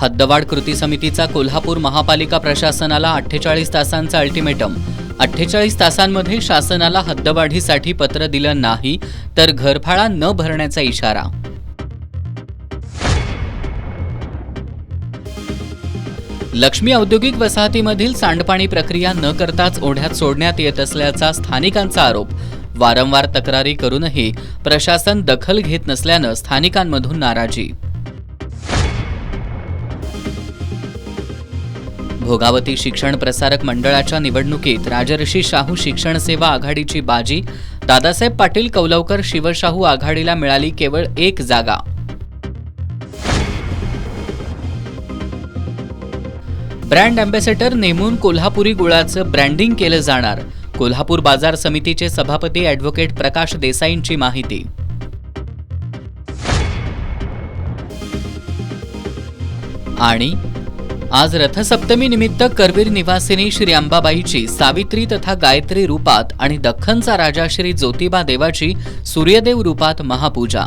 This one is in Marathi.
हद्दवाढ कृती समितीचा कोल्हापूर महापालिका प्रशासनाला 48 तासांचा अल्टिमेटम। 48 तासांमध्ये शासनाला हद्दवाढीसाठी पत्र दिलं नाही तर घरफाळा न भरण्याचा इशारा। लक्ष्मी औद्योगिक वसाहतीमधील सांडपाणी प्रक्रिया न करताच ओढ्यात सोडण्यात येत असल्याचा स्थानिकांचा आरोप। वारंवार तक्रारी करूनही प्रशासन दखल घेत नसल्यानं स्थानिकांमधून नाराजी। भोगावती शिक्षण प्रसारक मंडळाच्या निवडणुकीत राजर्षी शाहू शिक्षण सेवा आघाडीची बाजी। दादासाहेब पाटील कौलवकर शिवशाहू आघाडीला मिळाली केवळ 1 जागा। ब्रँड अँबॅसेडर नेमून कोल्हापुरी गुळाचं ब्रँडिंग केलं जाणार। कोल्हापूर बाजार समितीचे सभापती ॲडव्होकेट प्रकाश देसाईंची माहिती। आणि आज रथसप्तमी निमित्त करवीर निवासिनी श्री अंबाबाईची सावित्री तथा गायत्री रूपात आणि दख्खनचा राजा श्री ज्योतिबा देवाची सूर्यदेव रूपात महापूजा।